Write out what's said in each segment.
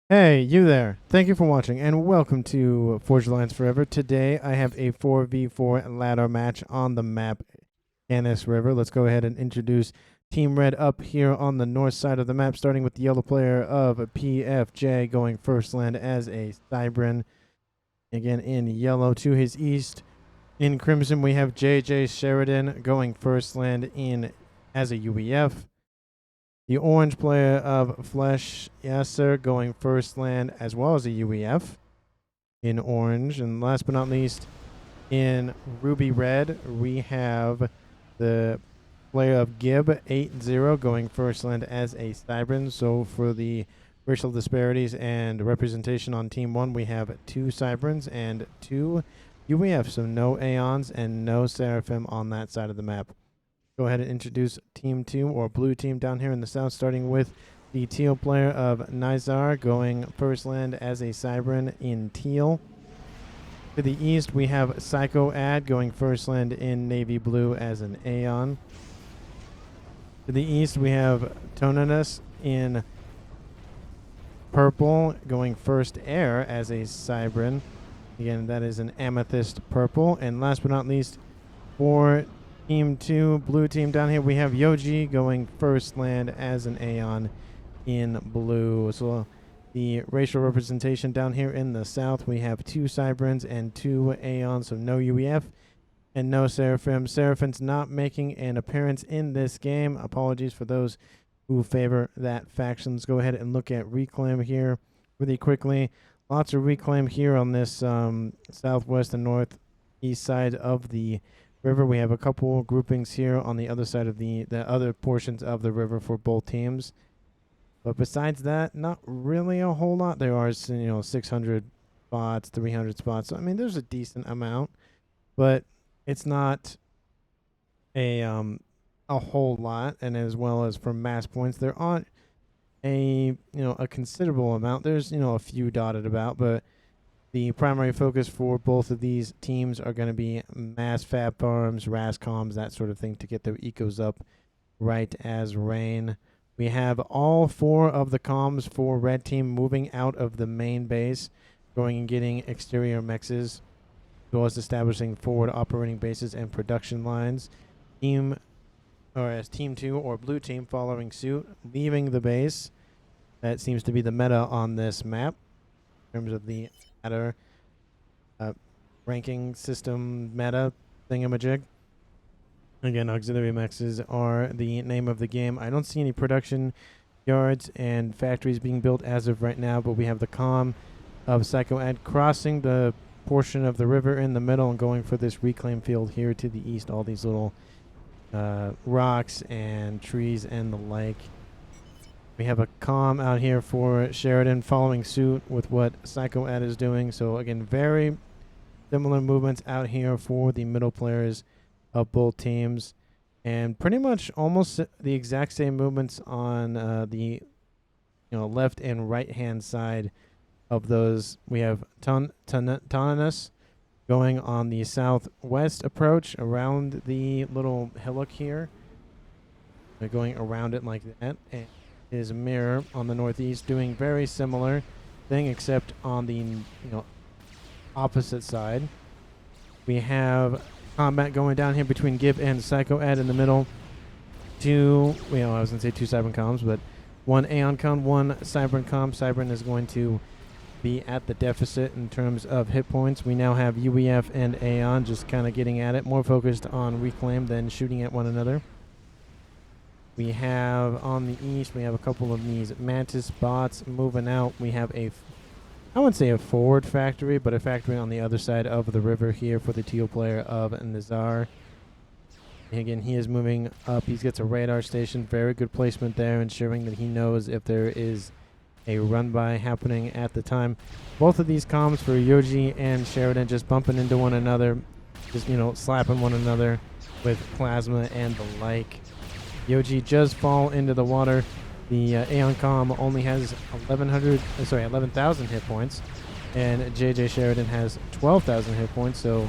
Hey, you there. Thank you for watching and welcome to Forge Alliance Forever. Today I have a 4v4 ladder match on the map CANIS River. Let's go ahead and introduce Team Red up here on the north side of the map, starting with the yellow player of PFJ going first land as a Cybran. Again in yellow to his east. In crimson we have JJ Sheridan going first land in as a UEF. The orange player of Flesh Yasser going first land as well as a UEF in orange. And last but not least, in ruby red, we have the player of Gib 8-0 going first land as a Cybran. So for the racial disparities and representation on Team 1, we have 2 Cybrans and 2 UEFs. So no Aeons and no Seraphim on that side of the map. Go ahead and introduce Team 2 or blue team down here in the south, starting with the teal player of Nizar going first land as a Cybran in teal. To the east, we have Psycho Ad going first land in navy blue as an Aeon. To the east, we have Tonanus in purple going first air as a Cybran. Again, that is an amethyst purple. And last but not least, for Team 2, blue team down here, we have Yoji going first land as an Aeon in blue. So the racial representation down here in the south, we have 2 Cybrans and 2 Aeons, so no UEF and no Seraphim. Seraphim's not making an appearance in this game. Apologies for those who favor that faction. Let's go ahead and look at Reclaim here really quickly. Lots of Reclaim here on this southwest and northeast side of the river. We have a couple groupings here on the other side of the other portions of the river for both teams. But besides that, not really a whole lot. There are 600 spots, 300 spots. So, I mean, there's a decent amount, but it's not a whole lot. And as well as for mass points, there aren't a considerable amount. There's a few dotted about, but the primary focus for both of these teams are going to be mass fab farms, rascoms, that sort of thing to get their ecos up right as rain. We have all 4 of the comms for red team moving out of the main base, going and getting exterior mexes, as well as establishing forward operating bases and production lines. Team 2 or blue team following suit, leaving the base. That seems to be the meta on this map in terms of the ranking system meta thingamajig. Again, auxiliary mexes are the name of the game. I don't see any production yards and factories being built as of right now, but we have the comm of Psycho Ed crossing the portion of the river in the middle and going for this reclaim field here to the east. All these little rocks and trees and the like. We have a comm out here for Sheridan following suit with what Psycho Ed is doing. So again, very similar movements out here for the middle players of both teams, and pretty much almost the exact same movements on the left and right hand side of those. We have Tonanus going on the southwest approach around the little hillock here. They're going around it like that, and his mirror on the northeast doing very similar thing, except on the opposite side. We have combat going down here between Gib and Psycho Ed in the middle. 2, I was gonna say 2 Cybran comms, but 1 Aeon comm, 1 Cybran comm. Cybran is going to be at the deficit in terms of hit points. We now have UEF and Aeon just kind of getting at it, more focused on reclaim than shooting at one another. We have on the east, we have a couple of these Mantis bots moving out. We have I wouldn't say a forward factory, but a factory on the other side of the river here for the teal player of Nizar. Again, he is moving up. He gets a radar station. Very good placement there, ensuring that he knows if there is a run-by happening at the time. Both of these comms for Yoji and Sheridan just bumping into one another, just, slapping one another with plasma and the like. Yoji just fall into the water. The Aeon comm only has 11,000 hit points, and JJ Sheridan has 12,000 hit points, so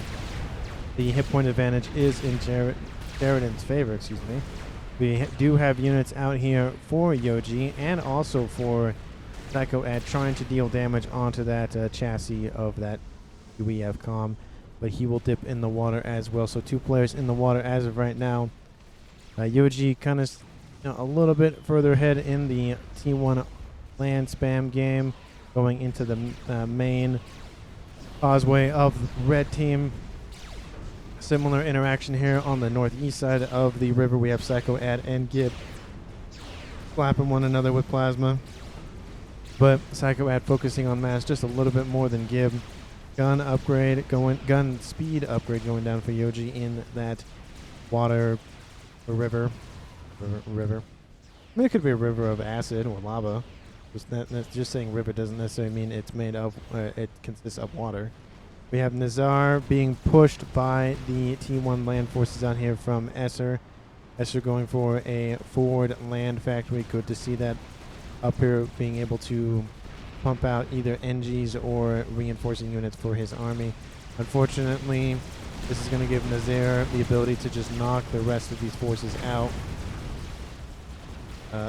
the hit point advantage is in Sheridan's favor, excuse me. We do have units out here for Yoji and also for Psycho Ad trying to deal damage onto that chassis of that UEF comm, but he will dip in the water as well. So 2 players in the water as of right now. Yoji kind of a little bit further ahead in the T1 land spam game, going into the main causeway of the red team. Similar interaction here on the northeast side of the river. We have Psycho Ad and Gib slapping one another with plasma, but Psycho Ad focusing on mass just a little bit more than Gib. Gun speed upgrade going down for Yoji in that water or river. I mean, it could be a river of acid or lava. Just saying river doesn't necessarily mean it's made of, it consists of water. We have Nazar being pushed by the T1 land forces out here from Esser. Esser going for a forward land factory. Good to see that up here, being able to pump out either NGs or reinforcing units for his army. Unfortunately, this is going to give Nazar the ability to just knock the rest of these forces out.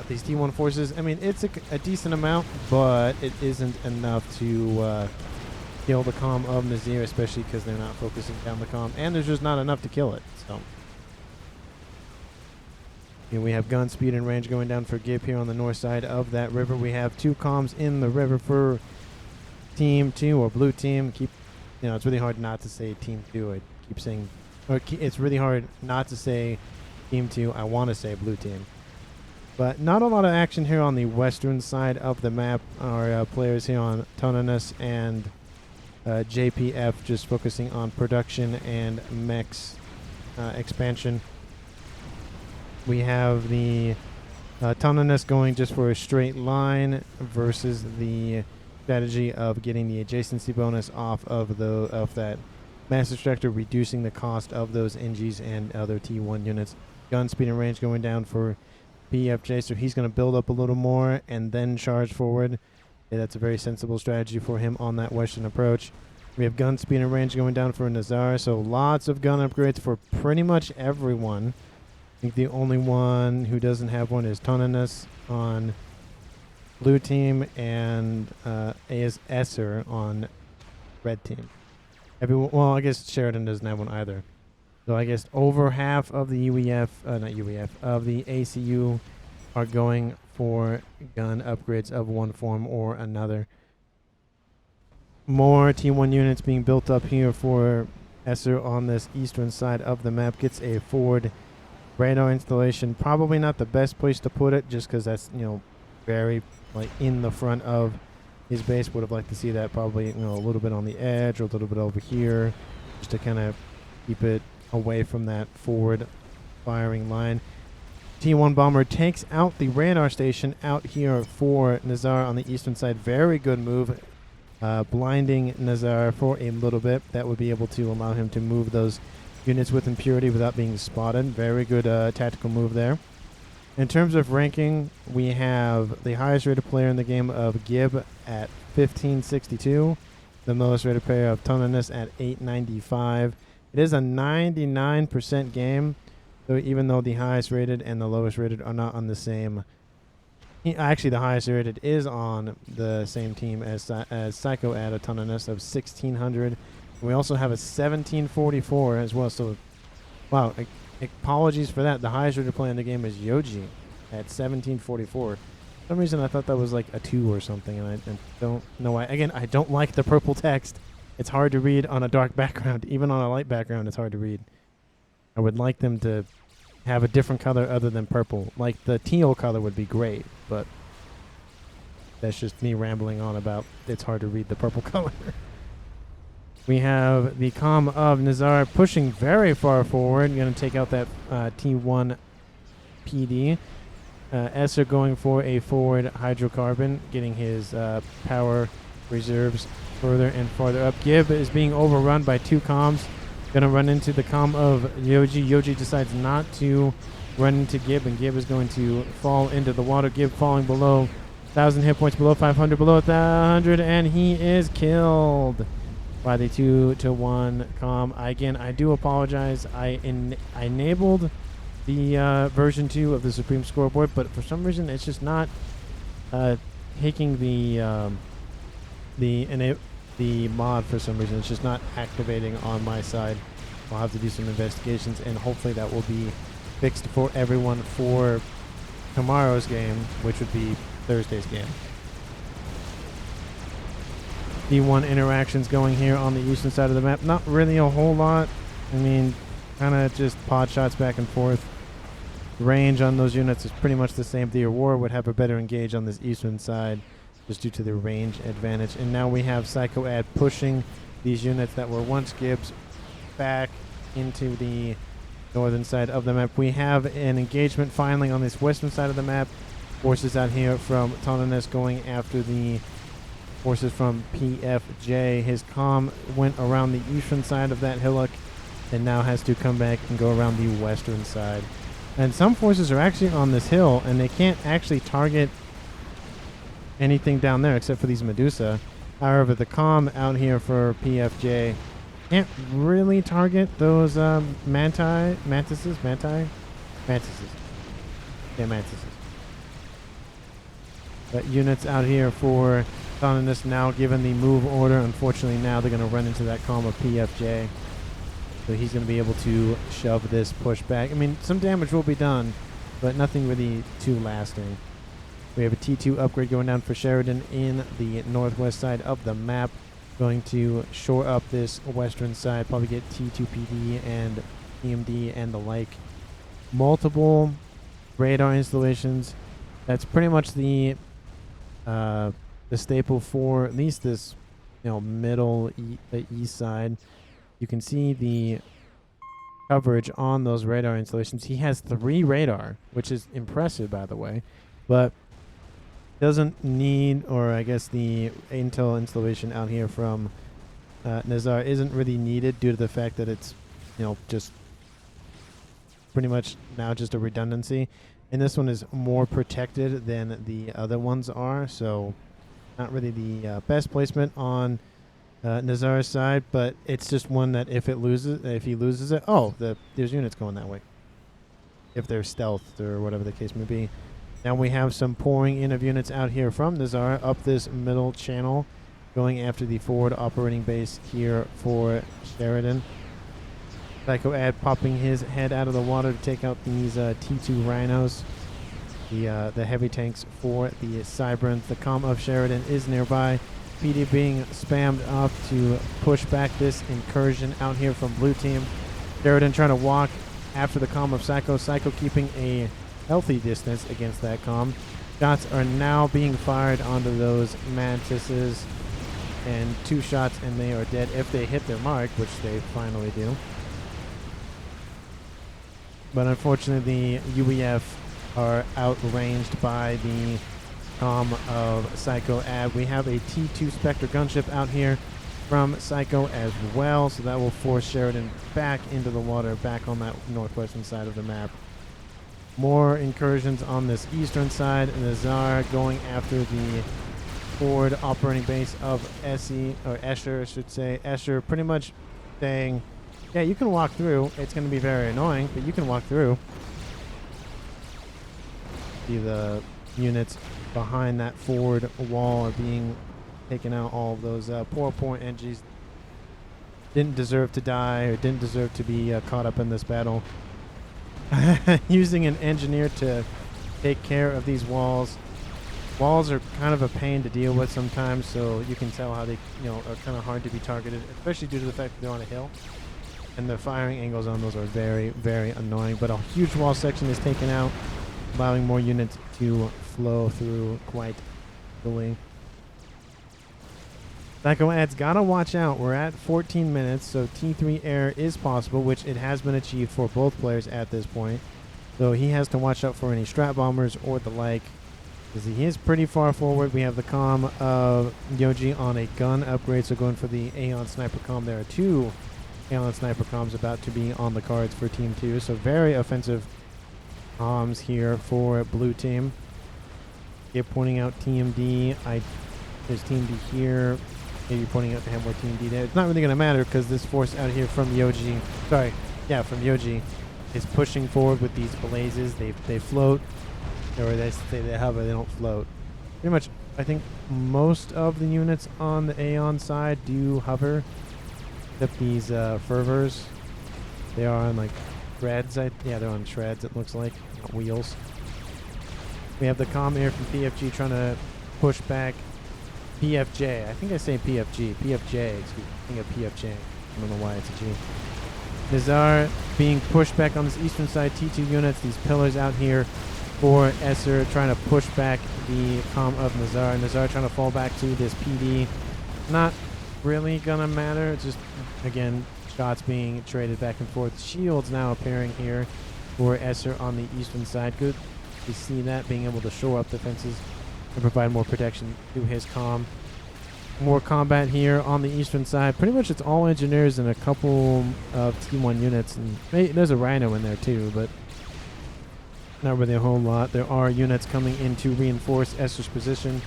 These T1 forces, I mean, it's a decent amount, but it isn't enough to kill the comm of Nazir, especially because they're not focusing down the comm, and there's just not enough to kill it. So here we have gun speed and range going down for Gib here on the north side of that river. We have 2 comms in the river for Team 2 or Blue Team. It's really hard not to say Team 2. I keep saying, it's really hard not to say Team 2. I want to say Blue Team. But not a lot of action here on the western side of the map. Our players here on Tonanus and JPF just focusing on production and mechs expansion. We have the Tonanus going just for a straight line versus the strategy of getting the adjacency bonus off of that mass extractor, reducing the cost of those NGs and other T1 units. Gun speed and range going down for PFJ, so he's going to build up a little more and then charge forward. Yeah, that's a very sensible strategy for him on that western approach. We have gun speed and range going down for Nazar, so lots of gun upgrades for pretty much everyone. I think the only one who doesn't have one is Tonanus on Blue Team and Esser on Red Team. Well, I guess Sheridan doesn't have one either. So I guess over half of the of the ACU are going for gun upgrades of one form or another. More T1 units being built up here for Esser on this eastern side of the map. Gets a forward radar installation. Probably not the best place to put it, just because that's, very in the front of his base. Would have liked to see that probably, a little bit on the edge or a little bit over here, just to kind of keep it away from that forward firing line. T1 bomber takes out the radar station out here for Nazar on the eastern side. Very good move, blinding Nazar for a little bit. That would be able to allow him to move those units with impurity without being spotted. Very good tactical move there. In terms of ranking, we have the highest rated player in the game of Gib at 1562, the lowest rated player of Tonanus at 895. It is a 99% game, so even though the highest rated and the lowest rated are not on the same. Actually, the highest rated is on the same team as Psycho at a Tonanus of 1600. We also have a 1744 as well. So, wow, apologies for that. The highest rated player in the game is Yoji at 1744. For some reason, I thought that was like a 2 or something, and I don't know why. Again, I don't like the purple text. It's hard to read on a dark background. Even on a light background, it's hard to read. I would like them to have a different color other than purple. Like the teal color would be great, but that's just me rambling on about it's hard to read the purple color. We have the comm of Nazar pushing very far forward. Going to take out that T1 PD. Esser going for a forward hydrocarbon, getting his power reserves further and farther up. Gib is being overrun by 2 comms. Going to run into the comm of Yoji. Yoji decides not to run into Gib, and Gib is going to fall into the water. Gib falling below 1,000 hit points, below 500, below 100, and he is killed by the 2-1 comm. Again, I do apologize. I enabled the version 2 of the Supreme Scoreboard, but for some reason it's just not taking the mod for some reason. It's just not activating on my side. I'll have to do some investigations, and hopefully that will be fixed for everyone for tomorrow's game, which would be Thursday's game. D1 interactions going here on the eastern side of the map. Not really a whole lot. I mean, kind of just pod shots back and forth. Range on those units is pretty much the same. The Aurora would have a better engage on this eastern side just due to the range advantage. And now we have Psycho Ad pushing these units that were once Gibbs back into the northern side of the map. We have an engagement finally on this western side of the map. Forces out here from Autonomous going after the forces from PFJ. His comm went around the eastern side of that hillock and now has to come back and go around the western side. And some forces are actually on this hill, and they can't actually target anything down there except for these Medusa. However, the comm out here for PFJ can't really target those mantises. Yeah, mantises. But units out here for Autonomous now given the move order. Unfortunately, now they're going to run into that comm of PFJ. So he's going to be able to shove this push back. I mean, some damage will be done, but nothing really too lasting. We have a T2 upgrade going down for Sheridan in the northwest side of the map. Going to shore up this western side, probably get T2PD and EMD and the like. Multiple radar installations. That's pretty much the staple for at least this, middle the east side. You can see the coverage on those radar installations. He has 3 radar, which is impressive, by the way, but doesn't need, or I guess the intel installation out here from Nazar isn't really needed due to the fact that it's, just pretty much now just a redundancy. And this one is more protected than the other ones are, so not really the best placement on Nazar's side, but it's just one that if he loses it, there's units going that way. If they're stealthed or whatever the case may be. Now we have some pouring in of units out here from Nazar up this middle channel, going after the forward operating base here for Sheridan. Psycho Ad popping his head out of the water to take out these T2 Rhinos, the heavy tanks for the Cyberns. The comm of Sheridan is nearby. PD being spammed up to push back this incursion out here from blue team. Sheridan trying to walk after the comm of Psycho. Psycho keeping a healthy distance against that comm. Shots are now being fired onto those mantises, and 2 shots and they are dead if they hit their mark, which they finally do. But unfortunately, the UEF are outranged by the comm of Psycho Ad. We have a T2 Spectre gunship out here from Psycho as well, so that will force Sheridan back into the water, back on that northwestern side of the map. More incursions on this eastern side, and Nazar going after the forward operating base of Escher, I should say. Escher pretty much saying, yeah, you can walk through. It's going to be very annoying, but you can walk through. See the units behind that forward wall are being taken out. All of those poor NGs didn't deserve to die or didn't deserve to be caught up in this battle. Using an engineer to take care of these walls. Walls are kind of a pain to deal with sometimes, so you can tell how they are kind of hard to be targeted, especially due to the fact that they're on a hill. And the firing angles on those are very, very annoying. But a huge wall section is taken out, allowing more units to flow through quite easily. Psycho Ad's gotta watch out. We're at 14 minutes, so T3 air is possible, which it has been achieved for both players at this point. So he has to watch out for any strat bombers or the like, because he is pretty far forward. We have the comm of Yoji on a gun upgrade, so going for the Aeon Sniper comm. There are 2 Aeon Sniper comms about to be on the cards for Team 2, so very offensive comms here for Blue Team. Here pointing out Team D. There's Team D here. Maybe pointing out to him where Team D there. It's not really going to matter because this force out here from Yoji, from Yoji, is pushing forward with these blazes. They float, or they hover, they don't float. Pretty much I think most of the units on the Aeon side do hover, except these fervors. They are on like treads. Yeah, they're on treads, it looks like, not wheels. We have the comm here from PFG trying to push back PFJ. I think I say PFG. PFJ, excuse me. I think of PFJ. I don't know why it's a G. Nizar being pushed back on this eastern side. T2 units, these pillars out here for Esser, trying to push back the comm of Nizar. Nizar trying to fall back to this PD. Not really gonna matter. It's just, again, shots being traded back and forth. Shields now appearing here for Esser on the eastern side. Good to see that, being able to shore up defenses and provide more protection to his comm. More combat here on the eastern side. Pretty much it's all engineers and a couple of T1 units, and there's a Rhino in there too, but not really a whole lot. There are units coming in to reinforce Esser's position,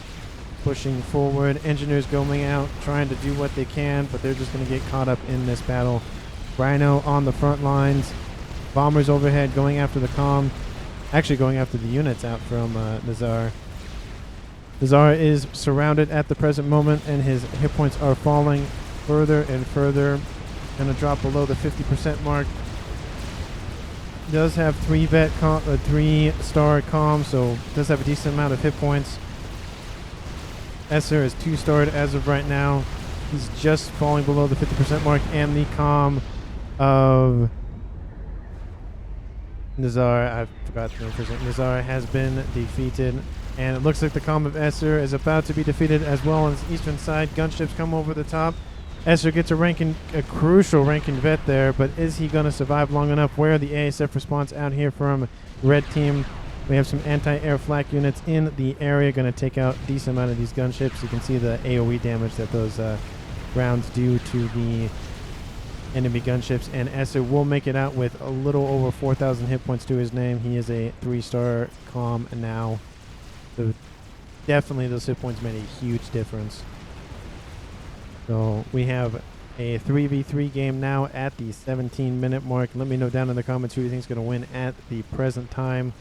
pushing forward. Engineers going out, trying to do what they can, but they're just going to get caught up in this battle. Rhino on the front lines. Bombers overhead going after the comm. Actually going after the units out from Nizar. Nizar is surrounded at the present moment, and his hit points are falling further and further. Going to drop below the 50% mark. Does have 3-star comm, so does have a decent amount of hit points. Esser is 2-starred as of right now. He's just falling below the 50% mark, and the comm of Nizar, I forgot the name for a second. Nizar has been defeated, and it looks like the comm of Esser is about to be defeated as well on his eastern side. Gunships come over the top. Esser gets a crucial ranking vet there, but is he going to survive long enough? Where are the ASF response out here from red team? We have some anti-air flak units in the area, going to take out a decent amount of these gunships. You can see the AoE damage that those rounds do to the enemy gunships, and Esser will make it out with a little over 4,000 hit points to his name. He is a 3-star comm now, so definitely those hit points made a huge difference. So we have a 3v3 game now at the 17-minute mark. Let me know down in the comments who you think is going to win at the present time.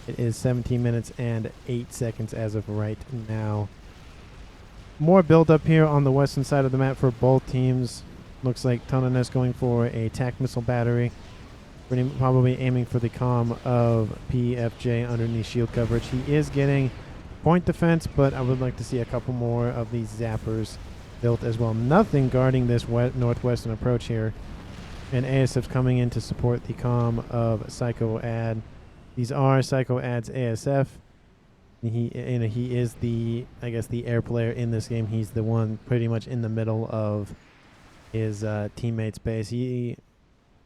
It is 17 minutes and 8 seconds as of right now. More build up here on the western side of the map for both teams. Looks like Tonanes going for a TAC missile battery. Probably aiming for the comm of PFJ underneath shield coverage. He is getting point defense, but I would like to see a couple more of these zappers built as well. Nothing guarding this northwestern approach here. And ASF's coming in to support the comm of Psycho Ad. These are Psycho Ad's ASF. He is the, I guess, the air player in this game. He's the one pretty much in the middle of his teammates' base. He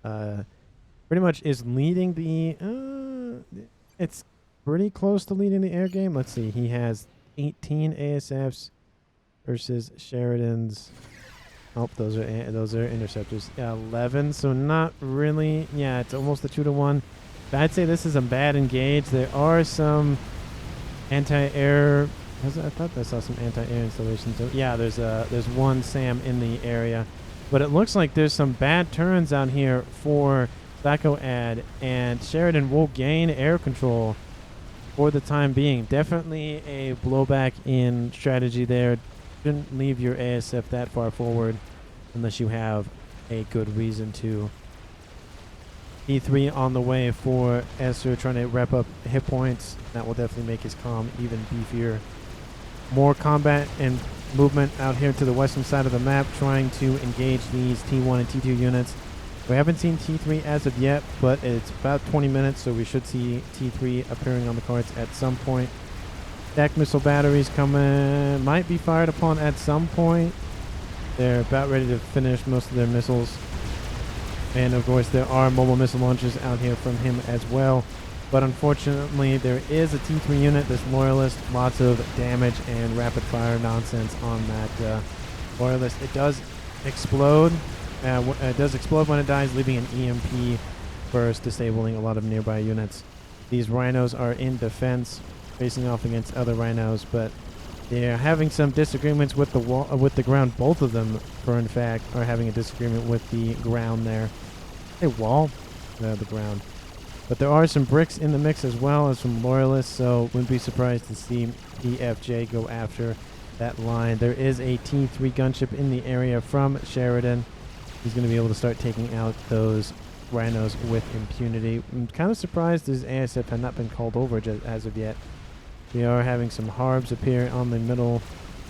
pretty much is leading the... it's pretty close to leading the air game. Let's see. He has 18 ASFs versus Sheridan's... Oh, those are interceptors. 11, so not really... Yeah, it's almost a 2-to-1. But I'd say this is a bad engage. There are some anti-air... I thought I saw some anti-air installations. So yeah, there's one SAM in the area. But it looks like there's some bad turns out here for Psycho Ad, and Sheridan will gain air control for the time being. Definitely a blowback in strategy there. Shouldn't leave your ASF that far forward unless you have a good reason to. E3 on the way for Esser, trying to wrap up hit points. That will definitely make his comm even beefier. More combat and movement out here to the western side of the map, trying to engage these T1 and T2 units. We haven't seen T3 as of yet, but it's about 20 minutes, so we should see T3 appearing on the cards at some point. TAC missile batteries coming, might be fired upon at some point. They're about ready to finish most of their missiles. And of course there are mobile missile launchers out here from him as well. But unfortunately there is a T3 unit, this Loyalist. Lots of damage and rapid fire nonsense on that Loyalist. It does explode. It does explode when it dies, leaving an EMP burst, disabling a lot of nearby units. These rhinos are in defense, facing off against other rhinos, but they're having some disagreements with the wall, with the ground. Both of them, for in fact, are having a disagreement with the ground there. Hey, wall? No, the ground. But there are some bricks in the mix as well as some loyalists, so wouldn't be surprised to see PFJ go after that line. There is a T3 gunship in the area from Sheridan. He's going to be able to start taking out those rhinos with impunity. I'm kind of surprised this ASF had not been called over as of yet. We are having some harbs appear on the middle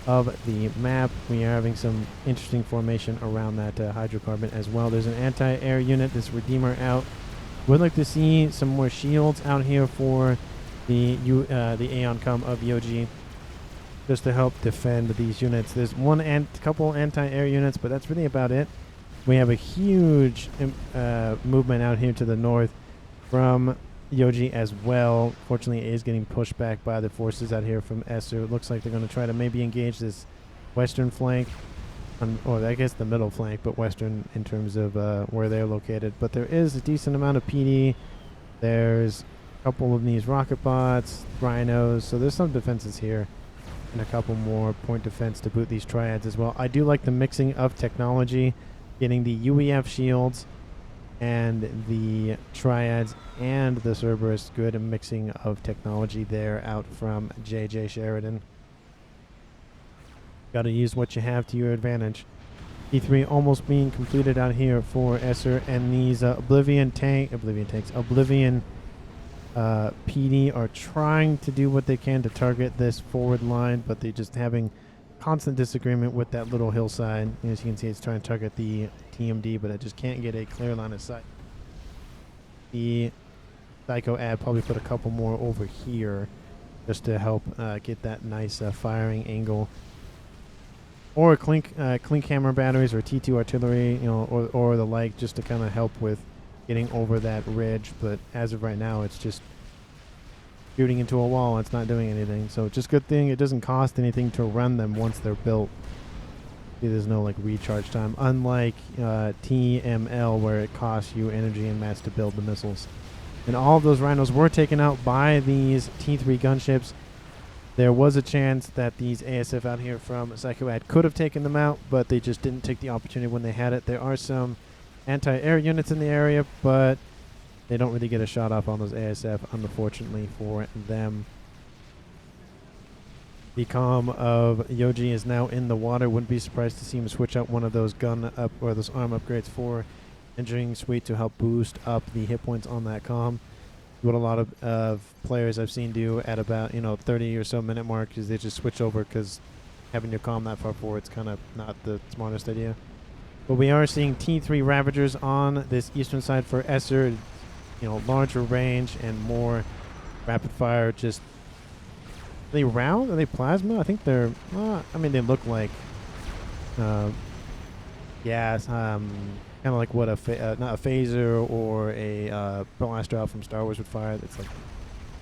of the map. We are having some interesting formation around that hydrocarbon as well. There's an anti-air unit, this Redeemer out. Would like to see some more shields out here for the Aeon Com of Yoji, just to help defend these units. There's couple anti-air units, but that's really about it. We have a huge movement out here to the north from Yoji as well. Fortunately, it is getting pushed back by the forces out here from Esser. It looks like they're going to try to maybe engage this western flank, or I guess the middle flank, but western in terms of where they're located. But there is a decent amount of PD. There's a couple of these rocket bots, rhinos, so there's some defenses here, and a couple more point defense to boot these triads as well. I do like the mixing of technology, getting the UEF shields and the triads and the Cerberus. Good mixing of technology there out from JJ Sheridan. Got to use what you have to your advantage. E3 almost being completed out here for Esser, and these Oblivion PD are trying to do what they can to target this forward line, but they're just having constant disagreement with that little hillside. As you can see, it's trying to target the TMD, but it just can't get a clear line of sight. The Psycho Ad probably put a couple more over here just to help get that nice firing angle. Or clink hammer batteries or T2 artillery, or the like, just to kind of help with getting over that ridge. But as of right now, it's just shooting into a wall. It's not doing anything. So just good thing it doesn't cost anything to run them once they're built. See, there's no like recharge time, unlike TML, where it costs you energy and mass to build the missiles. And all of those rhinos were taken out by these T3 gunships. There was a chance that these ASF out here from Psychoad could have taken them out, but they just didn't take the opportunity when they had it. There are some anti-air units in the area, but they don't really get a shot off on those ASF, unfortunately for them. The comm of Yoji is now in the water. Wouldn't be surprised to see him switch out one of those gun up or those arm upgrades for Engineering Suite to help boost up the hit points on that comm. What a lot of players I've seen do at about 30 or so minute mark is they just switch over, because having your comm that far forward is kind of not the smartest idea. But we are seeing T3 Ravagers on this eastern side for Esser. Larger range and more rapid fire. Just, are they round? Are they plasma? I think they're. They look like gas. Kind of like what not a phaser or a blaster out from Star Wars would fire. It's like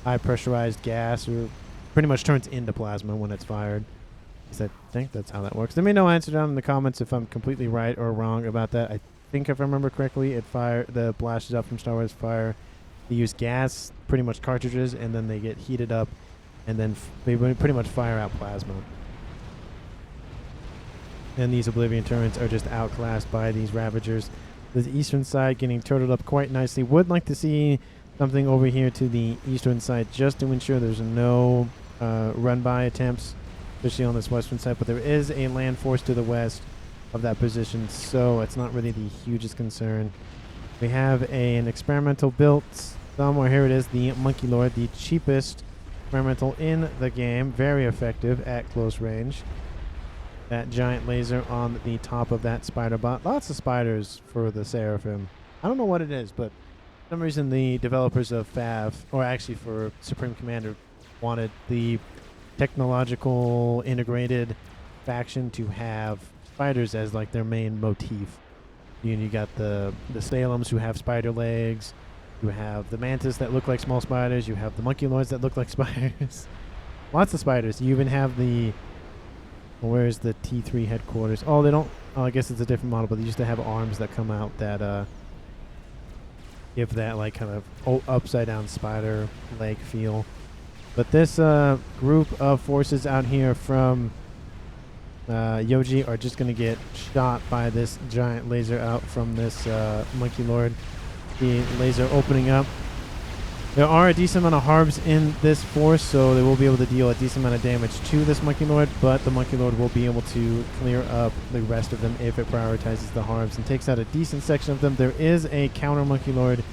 high pressurized gas, or pretty much turns into plasma when it's fired. I think that's how that works. Let me know, answer down in the comments if I'm completely right or wrong about that. I think if I remember correctly, the blasters out from Star Wars fire. They use gas, pretty much cartridges, and then they get heated up, and then they pretty much fire out plasma. And these Oblivion turrets are just outclassed by these Ravagers. The eastern side getting turtled up quite nicely. Would like to see something over here to the eastern side just to ensure there's no run-by attempts, especially on this western side. But there is a land force to the west of that position, so it's not really the hugest concern. We have an experimental built somewhere. Here it is, the Monkey Lord, the cheapest experimental in the game. Very effective at close range. That giant laser on the top of that spider bot. Lots of spiders for the Seraphim. I don't know what it is, but for some reason the developers of FAV, or actually for Supreme Commander, wanted the technological integrated faction to have spiders as like their main motif. You got the Salems who have spider legs. You have the Mantis that look like small spiders. You have the Monkey Lords that look like spiders. Lots of spiders. You even have the... Where's the T3 headquarters? Oh, they don't... Oh, I guess it's a different model, but they used to have arms that come out that give that like kind of upside down spider leg feel. But this group of forces out here from Yoji are just going to get shot by this giant laser out from this Monkey Lord. The laser opening up There are a decent amount of harbs in this force, so they will be able to deal a decent amount of damage to this Monkey Lord, but the Monkey Lord will be able to clear up the rest of them if it prioritizes the harbs and takes out a decent section of them. There is a counter Monkey Lord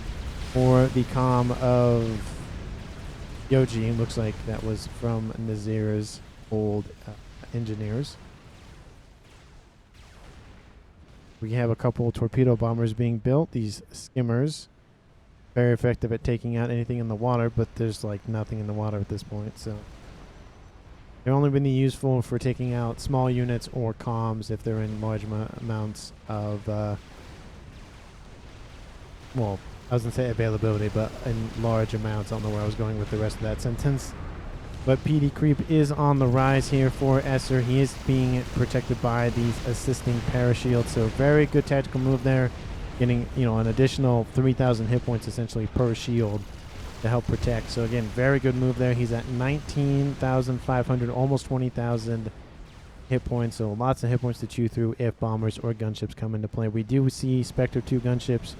for the comm of Yoji. Looks like that was from Nazir's old engineers. We have a couple torpedo bombers being built, these skimmers. Very effective at taking out anything in the water, but there's like nothing in the water at this point, so they're only really useful for taking out small units or comms if they're in large amounts of well, I was gonna say availability, but in large amounts. I don't know where I was going with the rest of that sentence. But PD creep is on the rise here for Esser. He is being protected by these assisting parashields, so very good tactical move there. Getting, you know, an additional 3,000 hit points essentially per shield to help protect. So again, very good move there. He's at 19,500, almost 20,000 hit points. So lots of hit points to chew through if bombers or gunships come into play. We do see Spectre 2 gunships,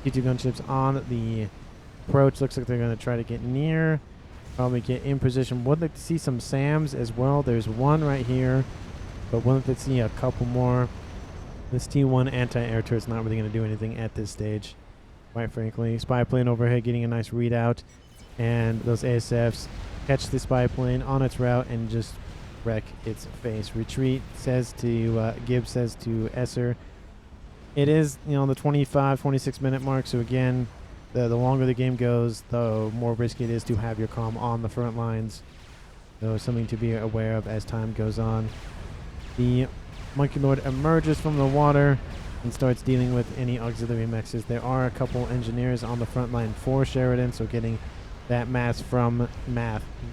T2 gunships on the approach. Looks like they're going to try to get near, probably get in position. Would like to see some SAMs as well. There's one right here, but would like to see a couple more. This T1 anti-air turret's not really going to do anything at this stage, quite frankly. Spy plane overhead getting a nice readout, and those ASFs catch the spy plane on its route and just wreck its face. Retreat says to Gibbs says to Esser. It is, you know, the 25, 26 minute mark. So again, the longer the game goes, the more risky it is to have your comm on the front lines. So something to be aware of as time goes on. The Monkey Lord emerges from the water and starts dealing with any auxiliary mechs. There are a couple engineers on the front line for Sheridan, so getting that mass from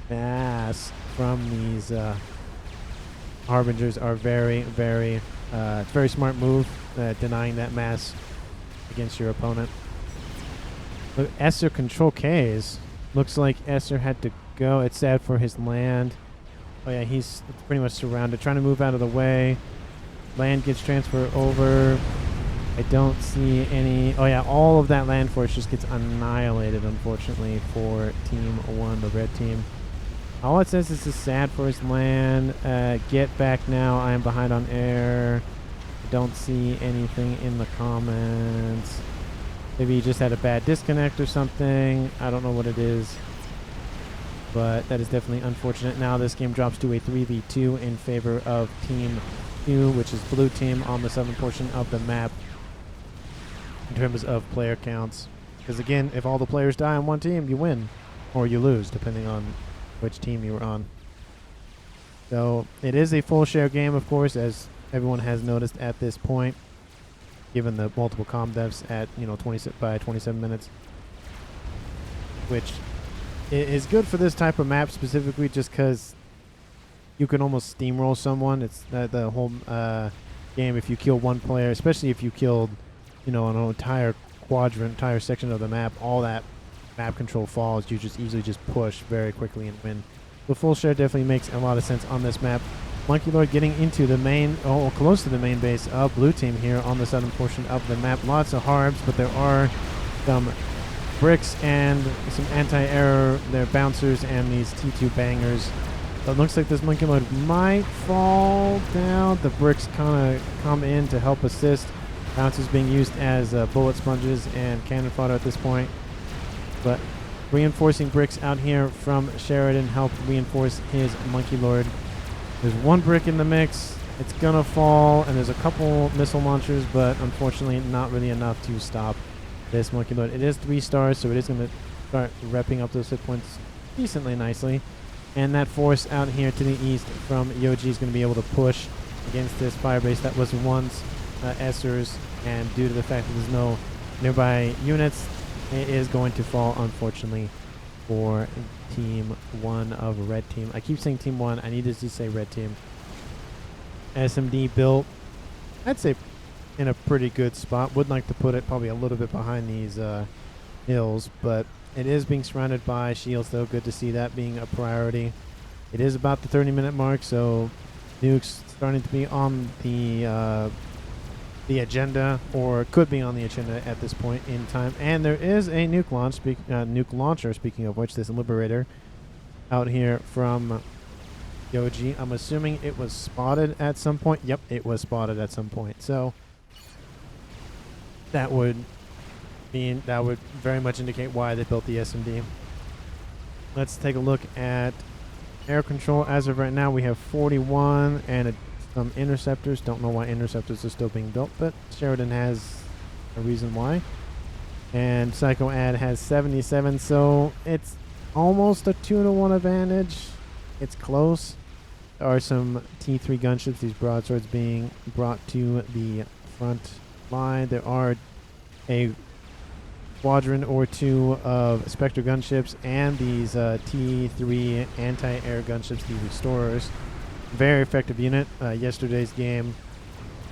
these harbingers are very, very very smart move, denying that mass against your opponent. Look, Esser control Ks. Looks like Esser had to go. It's sad for his land. Oh yeah, he's pretty much surrounded, trying to move out of the way. Land gets transferred over. I don't see any. Oh yeah, all of that land force just gets annihilated, unfortunately, for Team 1, the red team. All it says is sad for his land. Get back now. I am behind on air. I don't see anything in the comments. Maybe he just had a bad disconnect or something. I don't know what it is. But that is definitely unfortunate. Now this game drops to a 3v2 in favor of Team 2, which is blue team on the southern portion of the map in terms of player counts. Because again, if all the players die on one team, you win. Or you lose, depending on which team you were on. So it is a full share game, of course, as everyone has noticed at this point, given the multiple comm deaths at, you know, 27 minutes. Which is good for this type of map specifically, just because you can almost steamroll someone. It's the whole game. If you kill one player, especially if you killed, you know, an entire quadrant, entire section of the map, all that map control falls. You just easily just push very quickly and win. The full share definitely makes a lot of sense on this map. Monkey Lord getting into the main, close to the main base of blue team here on the southern portion of the map. Lots of harbs, but there are some bricks and some anti-air, their bouncers and these T2 bangers. It looks like this Monkey Lord might fall down. The bricks kind of come in to help assist. Bouncers being used as bullet sponges and cannon fodder at this point. But reinforcing bricks out here from Sheridan helped reinforce his Monkey Lord. There's one brick in the mix. It's going to fall, and there's a couple missile launchers, but unfortunately not really enough to stop this Monkey Lord. It is 3 stars, so it is going to start repping up those hit points decently nicely. And that force out here to the east from Yoji is going to be able to push against this firebase that was once Esser's, and due to the fact that there's no nearby units, it is going to fall, unfortunately, for Team 1 of Red Team. I keep saying Team 1. I needed to say Red Team. SMD built, I'd say, in a pretty good spot. Would like to put it probably a little bit behind these hills, but it is being surrounded by shields, though. Good to see that being a priority. It is about the 30-minute mark, so nukes starting to be on the the agenda, or could be on the agenda at this point in time. And there is a nuke launcher, speaking of which, this Liberator out here from Yoji. I'm assuming it was spotted at some point. Yep, it was spotted at some point. So that would very much indicate why they built the SMD. Let's take a look at air control. As of right now, we have 41 and some interceptors. Don't know why interceptors are still being built, but Sheridan has a reason why. And Psycho Ad has 77, so it's almost a 2-to-1 advantage. It's close. There are some T3 gunships, these broadswords being brought to the front line. There are a squadron or two of Spectre gunships and these T3 anti-air gunships, the Restorers. Very effective unit. Yesterday's game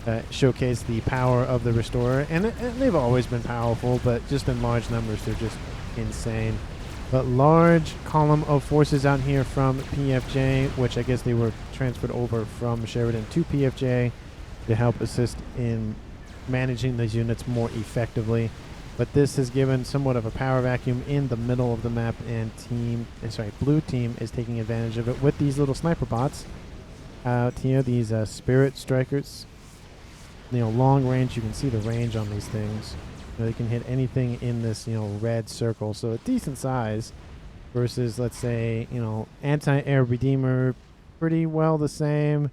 showcased the power of the Restorer, and they've always been powerful, but just in large numbers, they're just insane. But large column of forces out here from PFJ, which I guess they were transferred over from Sheridan to PFJ to help assist in managing those units more effectively. But this has given somewhat of a power vacuum in the middle of the map, and blue team is taking advantage of it with these little sniper bots out here, these Spirit Strikers. Long range, you can see the range on these things. They can hit anything in this, red circle. So a decent size versus, let's say, anti-air Redeemer, pretty well the same.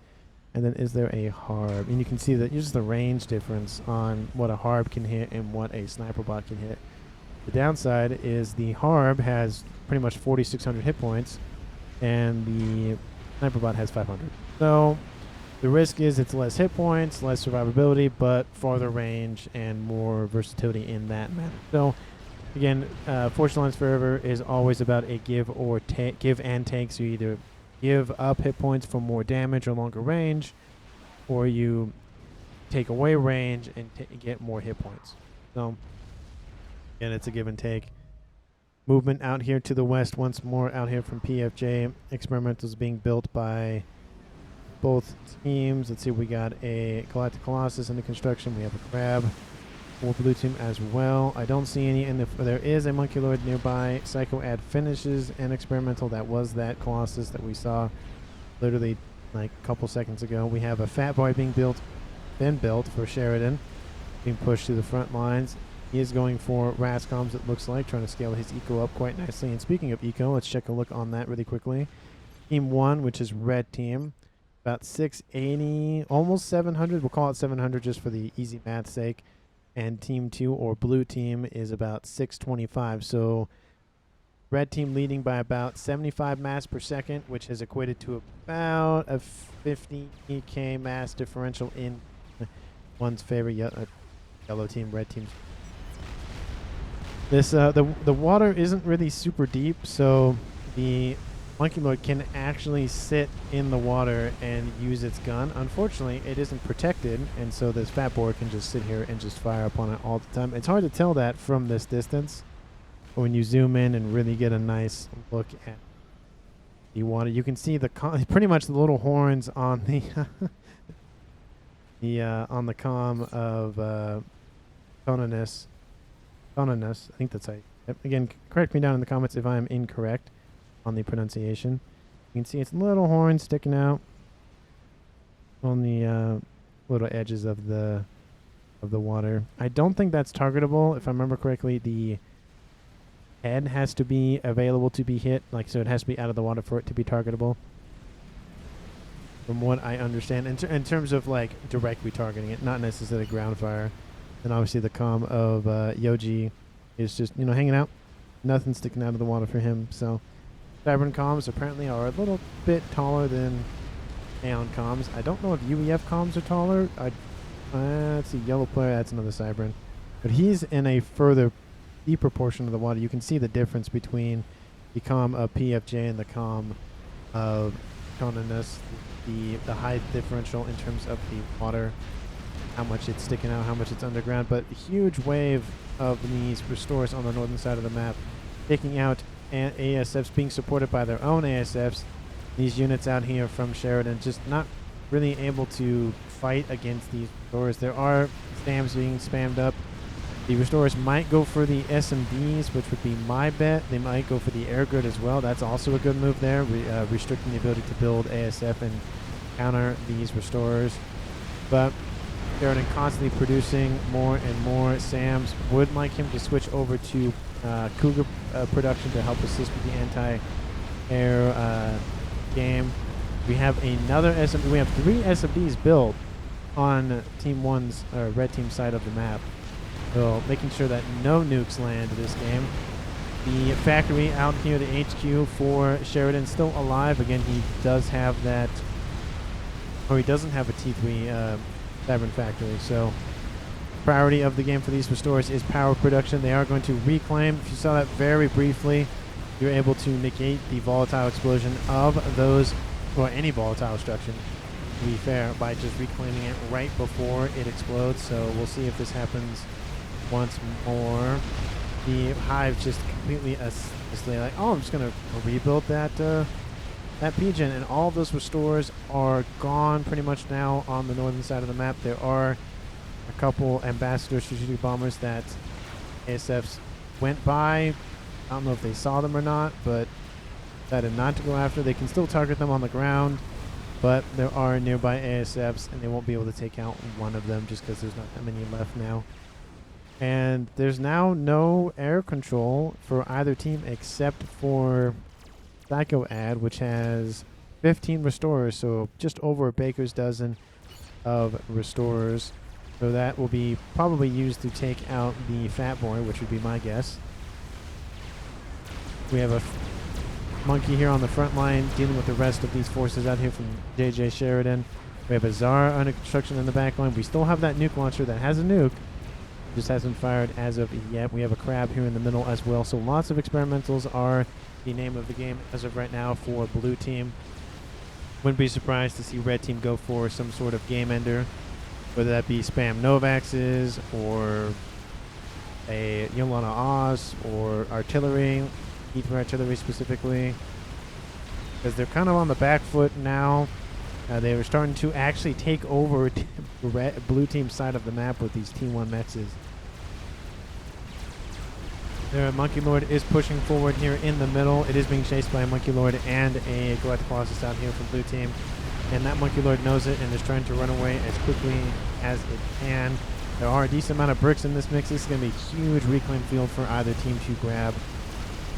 And then is there a Harb? And you can see that just the range difference on what a Harb can hit and what a sniper bot can hit. The downside is the Harb has pretty much 4,600 hit points, and the sniper bot has 500. So the risk is it's less hit points, less survivability, but farther range and more versatility in that manner. So again, Fortune Lines Forever is always about a give and take. So you either give up hit points for more damage or longer range, or you take away range and get more hit points. So again, it's a give and take. Movement out here to the west once more, out here from PFJ. Experimentals being built by both teams. Let's see, we got a Galactic Colossus in the construction. We have a Crab for blue team as well. I don't see any there is a Monkey Lord nearby. Psycho Ad finishes an experimental. That was that Colossus that we saw literally like a couple seconds ago. We have a Fat Boy being built for Sheridan, being pushed to the front lines. He is going for Rascoms, it looks like, trying to scale his eco up quite nicely. And speaking of eco, let's check a look on that really quickly. Team 1, which is red team, about 680, almost 700. We'll call it 700 just for the easy math sake. And team 2, or blue team, is about 625. So red team leading by about 75 mass per second, which has equated to about a 50k mass differential in one's favor. Yellow team, red team. This the water isn't really super deep, so the Monkey Lord can actually sit in the water and use its gun. Unfortunately, it isn't protected, and so this Fat Boy can just sit here and just fire upon it all the time. It's hard to tell that from this distance, but when you zoom in and really get a nice look at the water, you can see pretty much the little horns on the on the comm of CANIS. I think that's right. Again, correct me down in the comments if I am incorrect on the pronunciation. You can see its little horns sticking out on the little edges of the water. I don't think that's targetable. If I remember correctly, the head has to be available to be hit, so it has to be out of the water for it to be targetable, from what I understand, in terms of directly targeting it, not necessarily ground fire. And obviously the comm of Yoji is just hanging out, nothing sticking out of the water for him. So Cybern comms apparently are a little bit taller than Aeon comms. I don't know if UEF comms are taller. Let's see, yellow player, that's another Cybern. But he's in a further, deeper portion of the water. You can see the difference between the comm of PFJ and the comm of CANIS, the height differential in terms of the water, how much it's sticking out, how much it's underground. But a huge wave of these restores on the northern side of the map, taking out ASFs, being supported by their own ASFs. These units out here from Sheridan just not really able to fight against these restores. There are SAMs being spammed up. The restorers might go for the SMDs, which would be my bet. They might go for the air grid as well. That's also a good move there, restricting the ability to build ASF and counter these restorers. But Sheridan constantly producing more and more SAMs. Would like him to switch over to Cougar production to help assist with the anti-air game. We have another SMD. We have 3 SMDs built on Team 1's red team side of the map. So making sure that no nukes land this game. The factory out here, the HQ for Sheridan, still alive. Again, he does have that, or he doesn't have a T3 Tavern factory. So priority of the game for these restorers is power production. They are going to reclaim. If you saw that very briefly, you're able to negate the volatile explosion of those, or any volatile destruction, to be fair, by just reclaiming it right before it explodes. So we'll see if this happens once more. The hive just completely like, oh, I'm just gonna rebuild that that PGen, and all of those restorers are gone pretty much now on the northern side of the map. There are a couple Ambassador strategic bombers that ASFs went by. I don't know if they saw them or not, but decided not to go after. They can still target them on the ground, but there are nearby ASFs, and they won't be able to take out one of them just because there's not that many left now. And there's now no air control for either team except for Psycho Ad, which has 15 restorers, so just over a baker's dozen of restorers. So that will be probably used to take out the Fat Boy, which would be my guess. We have a monkey here on the front line dealing with the rest of these forces out here from JJ Sheridan. We have a Czar under construction in the back line. We still have that nuke launcher that has a nuke. Just hasn't fired as of yet. We have a crab here in the middle as well. So lots of experimentals are the name of the game as of right now for blue team. Wouldn't be surprised to see red team go for some sort of game ender, whether that be spam Novaxes or a Yolana Oz or artillery, Ether artillery specifically, because they're kind of on the back foot now. They were starting to actually take over blue team side of the map with these T1 Mechs. Their Monkey Lord is pushing forward here in the middle. It is being chased by a Monkey Lord and a Galactic Colossus out here from blue team. And that Monkey Lord knows it and is trying to run away as quickly as it can. There are a decent amount of bricks in this mix. This is going to be a huge reclaim field for either team to grab.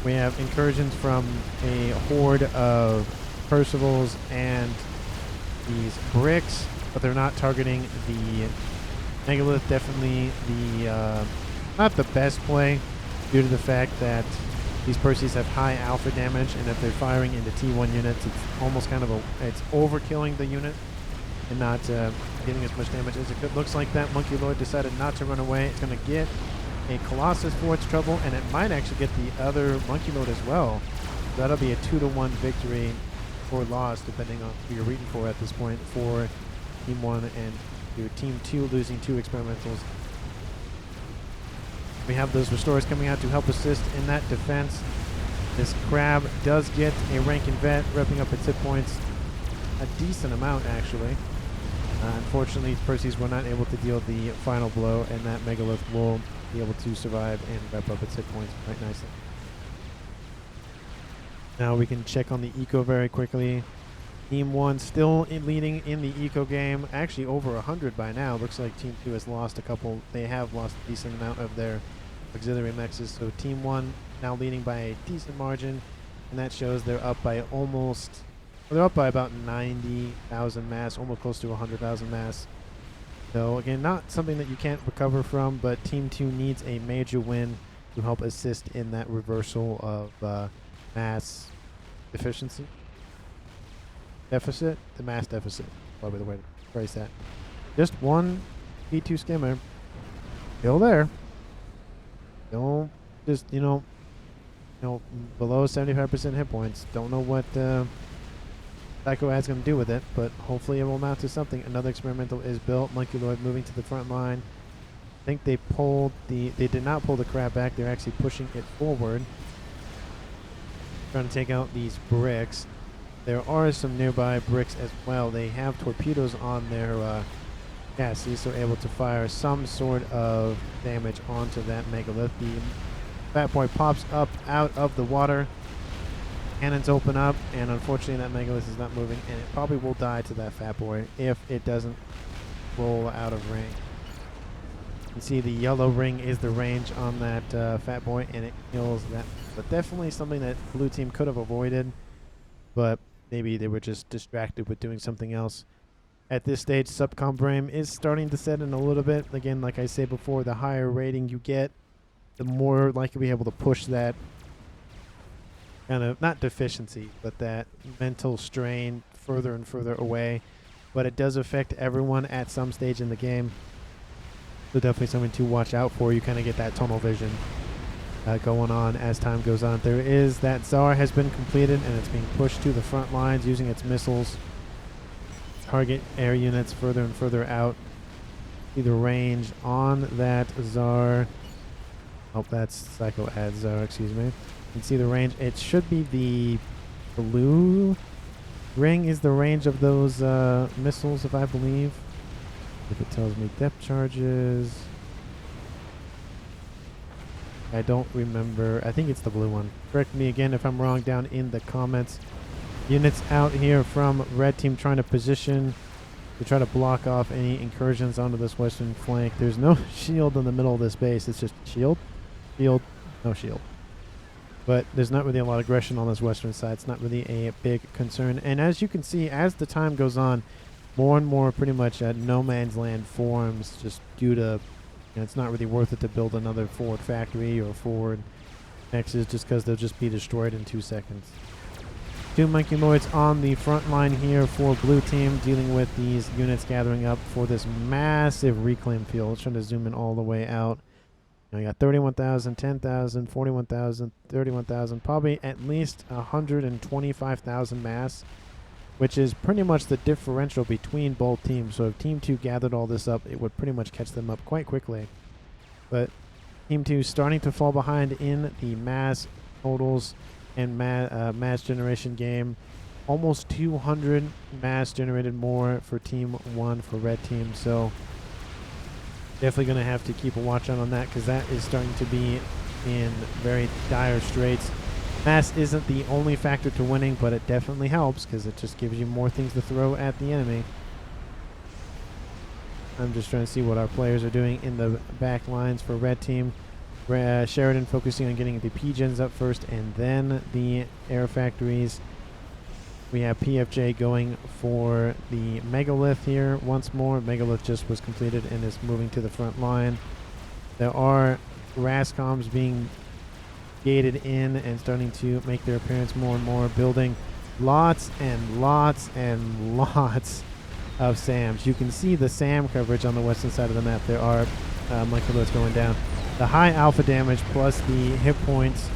We have incursions from a horde of Percivals and these bricks, but they're not targeting the Megalith. Definitely the not the best play, due to the fact that these Percies have high alpha damage, and if they're firing into T1 units, it's almost kind of it's overkilling the unit and not getting as much damage as it could. Looks like that Monkey Lord decided not to run away. It's going to get a Colossus for its trouble, and it might actually get the other Monkey Lord as well. So that'll be a 2-to-1 victory or loss, depending on who you're rooting for at this point, for Team 1 and your Team 2 losing 2 experimentals. We have those restorers coming out to help assist in that defense. This crab does get a Rankin Vet, repping up its hit points a decent amount, actually. Unfortunately, Percy's were not able to deal the final blow, and that Megalith will be able to survive and rep up its hit points quite nicely. Now we can check on the eco very quickly. Team 1 still leading in the eco game, actually over 100 by now. Looks like Team 2 has lost a couple. They have lost a decent amount of their auxiliary mexes. So Team 1 now leading by a decent margin, and that shows they're up by almost, well, they're up by about 90,000 mass, almost close to 100,000 mass. So again, not something that you can't recover from, but Team 2 needs a major win to help assist in that reversal of mass deficiency. Deficit? The mass deficit. Probably the way to phrase that. Just one P2 skimmer. Still there. Don't just, below 75% hit points. Don't know what Psycho Ad's going to do with it, but hopefully it will amount to something. Another experimental is built. Monkey Lord moving to the front line. I think they did not pull the crab back. They're actually pushing it forward. Trying to take out these bricks. There are some nearby bricks as well. They have torpedoes on their chassis, so able to fire some sort of damage onto that megalith. The Fat Boy pops up out of the water. Cannons open up, and unfortunately that megalith is not moving, and it probably will die to that Fat Boy if it doesn't roll out of range. You see the yellow ring is the range on that Fat Boy, and it kills that. But definitely something that blue team could have avoided, but maybe they were just distracted with doing something else. At this stage, subcom brain is starting to set in a little bit. Again, like I said before, the higher rating you get, the more likely you'll be able to push that kind of, not deficiency, but that mental strain further and further away. But it does affect everyone at some stage in the game. So definitely something to watch out for. You kind of get that tunnel vision going on as time goes on. There is that Czar has been completed, and it's being pushed to the front lines using its missiles. Target air units further and further out. See the range on that Czar. Oh, that's Psycho Ad Czar, excuse me. You can see the range. It should be the blue ring is the range of those missiles, if I believe. If it tells me depth charges. I don't remember. I think it's the blue one. Correct me again if I'm wrong down in the comments. Units out here from red team trying to position to try to block off any incursions onto this western flank. There's no shield in the middle of this base. It's just shield, shield, no shield. But there's not really a lot of aggression on this western side. It's not really a big concern. And as you can see, as the time goes on, more and more pretty much no man's land forms just due to, it's not really worth it to build another forward factory or forward nexus just because they'll just be destroyed in 2 seconds. 2 Monkey Lords on the front line here for blue team, dealing with these units gathering up for this massive reclaim field. Trying to zoom in all the way out. You got 31,000, 10,000, 41,000, 31,000, probably at least 125,000 mass, which is pretty much the differential between both teams. So if Team 2 gathered all this up, it would pretty much catch them up quite quickly. But Team 2 starting to fall behind in the mass totals and mass generation game. Almost 200 mass generated more for Team 1 for red team. So definitely going to have to keep a watch out on that, because that is starting to be in very dire straits. Mass isn't the only factor to winning, but it definitely helps because it just gives you more things to throw at the enemy. I'm just trying to see what our players are doing in the back lines for red team. Sheridan focusing on getting the P-gens up first and then the air factories. We have PFJ going for the megalith here once more. Megalith just was completed and is moving to the front line. There are RASCOMs being gated in and starting to make their appearance more and more, building lots and lots and lots of SAMs. You can see the SAM coverage on the western side of the map. There are Monkey going down. The high alpha damage plus the hit points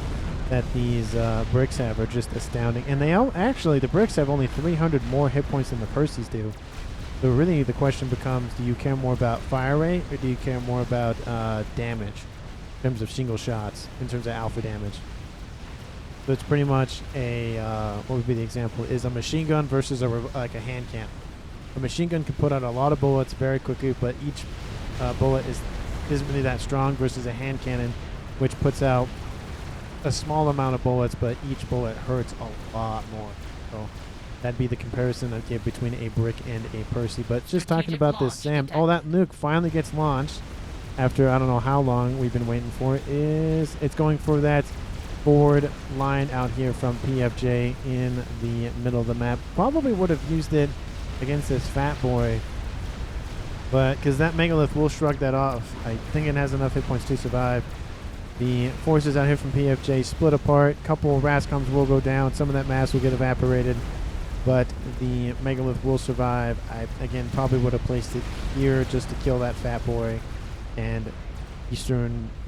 that these bricks have are just astounding. And they actually, the bricks have only 300 more hit points than the Percys do. So really the question becomes, do you care more about fire rate or do you care more about damage in terms of single shots, in terms of alpha damage? So it's pretty much a, what would be the example, is a machine gun versus like a hand cannon. A machine gun can put out a lot of bullets very quickly, but each bullet isn't really that strong versus a hand cannon, which puts out a small amount of bullets, but each bullet hurts a lot more. So that'd be the comparison I'd give between a brick and a Percy. But just talking about this SAM, oh, that nuke finally gets launched after I don't know how long we've been waiting for it. It's going for that forward line out here from PFJ in the middle of the map. Probably would have used it against this Fat Boy, but because that megalith will shrug that off. I think it has enough hit points to survive. The forces out here from PFJ split apart. Couple RASCOMs will go down. Some of that mass will get evaporated, but the megalith will survive. I, again, probably would have placed it here just to kill that Fat Boy and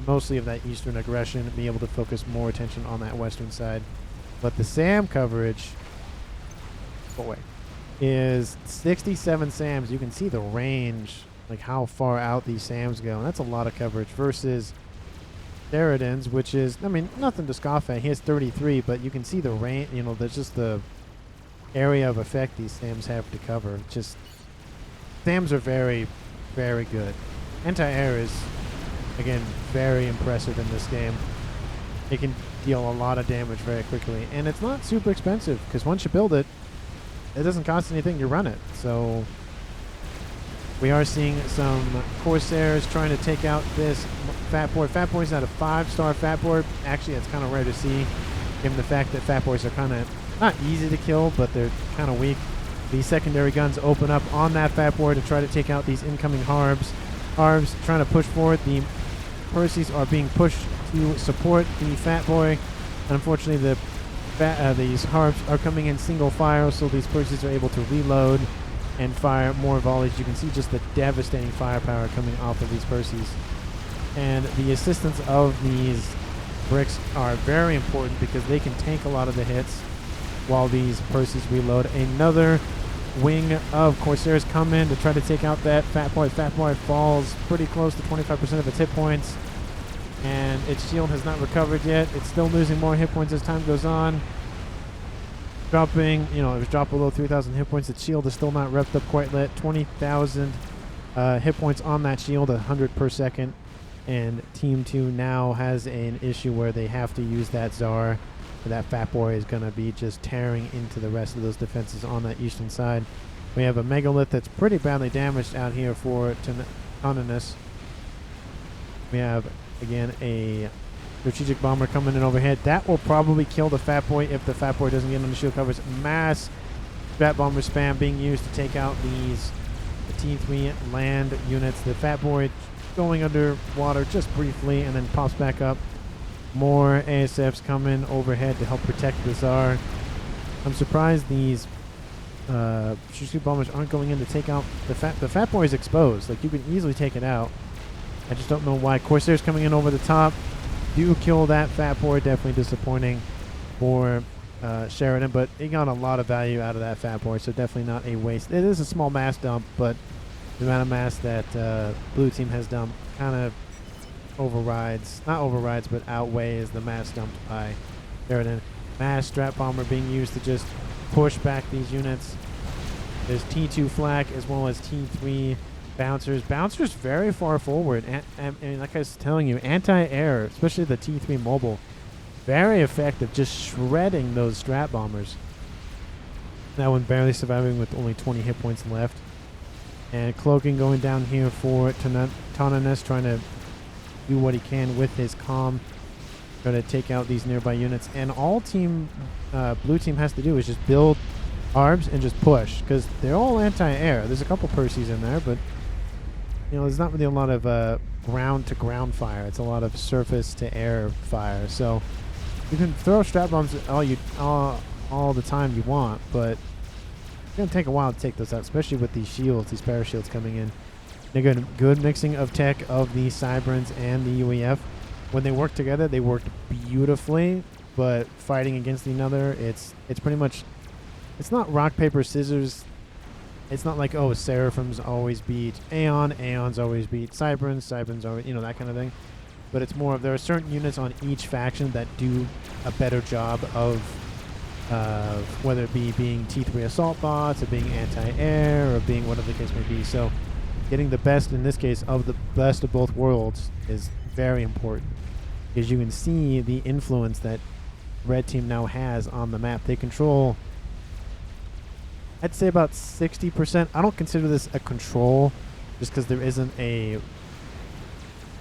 mostly of that eastern aggression, be able to focus more attention on that western side. But the SAM coverage, boy, is 67 SAMs. You can see the range, like how far out these SAMs go. And that's a lot of coverage versus Sheridan's, which is, I mean, nothing to scoff at. He has 33, but you can see the range, you know, there's just the area of effect these SAMs have to cover. Just, SAMs are very very good. Anti-air is, again, very impressive in this game. It can deal a lot of damage very quickly, and it's not super expensive because once you build it, it doesn't cost anything to run it. So we are seeing some Corsairs trying to take out this Fat Boy. Fat Boy's not a 5-star Fat Boy. Actually, it's kind of rare to see, given the fact that Fat Boys are kind of not easy to kill, but they're kind of weak. These secondary guns open up on that Fat Boy to try to take out these incoming Harbs. Harbs trying to push forward. The Percies are being pushed to support the Fat Boy. Unfortunately, these Harbs are coming in single fire, so these Percies are able to reload and fire more volleys. You can see just the devastating firepower coming off of these Percies. And the assistance of these bricks are very important because they can tank a lot of the hits while these Percies reload. Another wing of Corsairs come in to try to take out that Fat Boy. Fat Boy falls pretty close to 25% of its hit points, and its shield has not recovered yet. It's still losing more hit points as time goes on. Dropping, it was dropped below 3,000 hit points. Its shield is still not repped up quite yet. 20,000 hit points on that shield, 100 per second. And Team 2 now has an issue where they have to use that Czar. That Fat Boy is going to be just tearing into the rest of those defenses on that eastern side. We have a Megalith that's pretty badly damaged out here for CANIS. We have, again, a strategic bomber coming in overhead. That will probably kill the Fat Boy if the Fat Boy doesn't get on the shield covers. Mass Strat Bomber spam being used to take out these T3 land units. The Fat Boy going underwater just briefly and then pops back up. More ASFs come in overhead to help protect the Czar. I'm surprised these strategic bombers aren't going in to take out the Fat Boy is exposed. Like, you can easily take it out. I just don't know why. Corsairs coming in over the top do kill that Fat Boy. Definitely disappointing for Sheridan, but he got a lot of value out of that Fat Boy, so definitely not a waste. It is a small mass dump, but the amount of mass that blue team has dumped kind of but outweighs the mass dumped by Sheridan. Mass Strat Bomber being used to just push back these units. There's T2 flak as well as T3 bouncers. Bouncers very far forward, and like I was telling you, anti-air, especially the T3 mobile, very effective, just shredding those Strat Bombers. That one barely surviving with only 20 hit points left. And Cloaking going down here for CANIS, trying to do what he can with his comm, try to take out these nearby units. And all blue team has to do is just build arbs and just push, because they're all anti-air. There's a couple Percies in there, but there's not really a lot of ground to ground fire. It's a lot of surface to air fire. So you can throw Strat Bombs all the time you want, but it's gonna take a while to take those out, especially with these shields, these parashields coming in. They got a good mixing of tech of the Cyberns and the UEF. When they work together, they worked beautifully, but fighting against another, it's pretty much, it's not rock, paper, scissors. It's not like, oh, Seraphims always beat Aeons always beat Cyberns always, that kind of thing. But it's more of, there are certain units on each faction that do a better job of whether it be being T3 assault bots or being anti-air or being whatever the case may be. So getting the best, in this case, of the best of both worlds is very important, because you can see the influence that Red Team now has on the map. They control, I'd say, about 60%. I don't consider this a control just because there isn't